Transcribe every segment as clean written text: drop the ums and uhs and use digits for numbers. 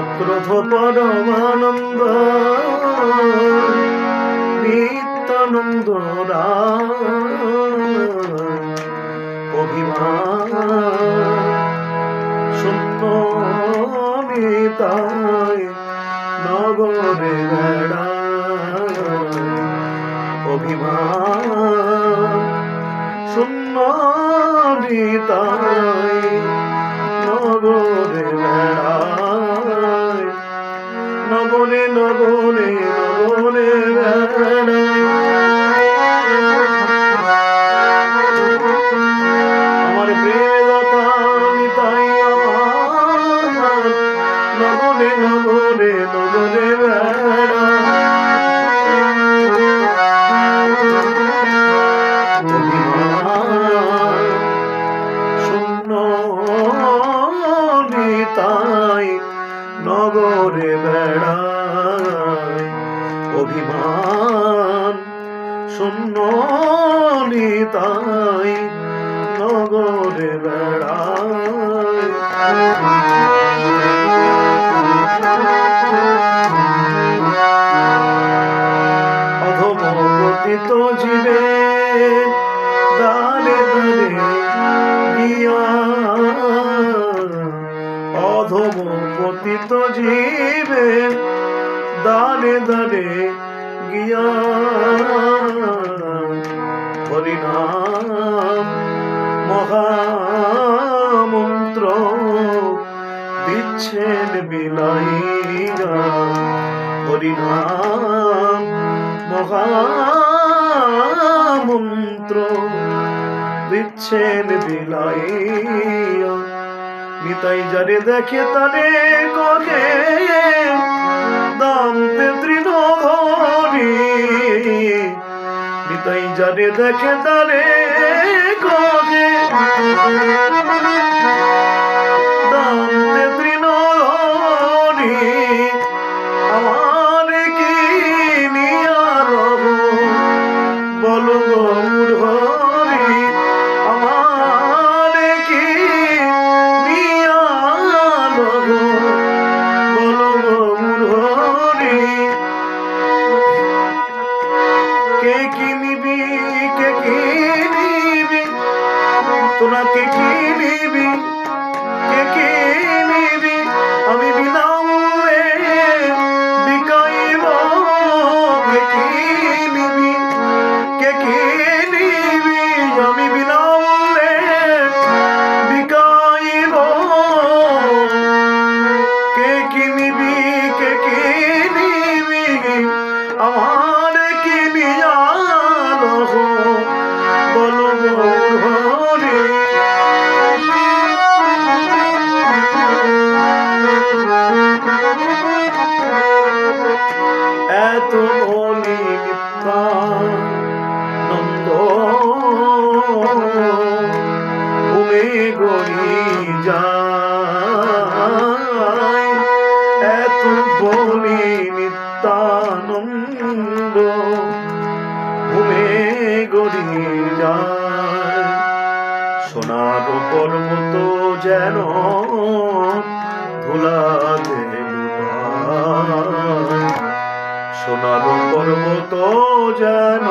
অক্রোধ পরমানন্দ নিত্যানন্দ অভিমান শূন্য নিতাই নগরে বেড়ায় অভিমান শূন্য নিতাই নগরে বেড়ায় নগরে নগরে নগরে বেড়ায়। আমার প্রেমদাতা নিতাই আমার নগরে নগরে নগরে বেড়ায় শূন্য নিতাই নগরে বেড়ায় অভিমান শূন্য নিতাই নগরে বেড়ায়। অধম পতিত জীবে দারে দারে গিয়া অধম পতিত জীবে দারে দারে গিয়া হরিনাম মহামন্ত্র দিচ্ছেন বিলাইয়া হরিনাম মহামন্ত্র দিচ্ছেন বিলাইয়া নিতাই যারে দেখে তারে কহে দান্তে তৃণধরি নিতাই যারে দেখে তারে কহে দান্তে তৃণধরি আমার কি নিয়া রব বলো গৌরহরি আমার কি নিয়া রব বলো গৌরহরি কে কিনিবি কে কিনিবি তোরা কে কিনিবি কে কিনিবি আমি বিনামূল্যে বিকাইব কে কিনিবি কে কিনিবি আমি বিনামূল্যে বিকাইব কে কিনিবি কে কিনিবি আমার কিনিয়া বলো গৌরহরি এত বলি নিত্যানন্দ ঘুমে গড়ি যায় এত বলি নিত্যানন্দ ঘুমে গড়ি যায় সোনার পর্বত যেন ধুলাতে সোনার পর্বত যেন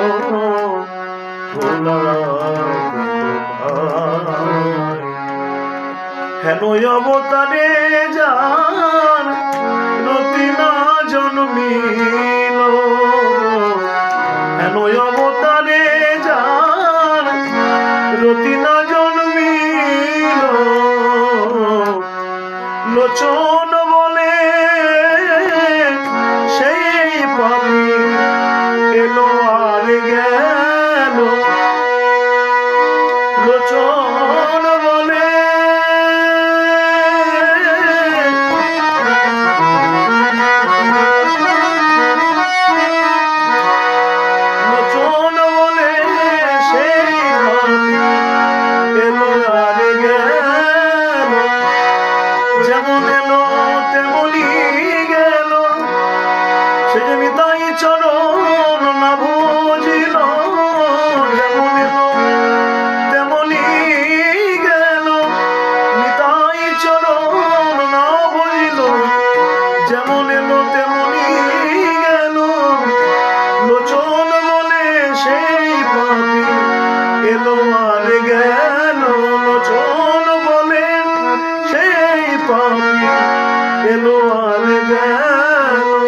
হেন অবতারে যান রতি না জন্মিল হেন অবতারে যান রতি না জন্মিল লোচন বলে সেই পাপি এলো আর গেল লোচন বলে লোচন বলে সেই পাপি এলো আর গেল যেমন এলো তেমনি গেল সে যে নিতাই চরণ না বুঝিল যেমন এলো তেমনি গেল নিতাই চরণ না বুঝিল যেমন এলো তেমনি গেল, লোচন বলে সেই পাপী এলো আর গেল, লোচন বলে সেই পাপী এলো আর গেল।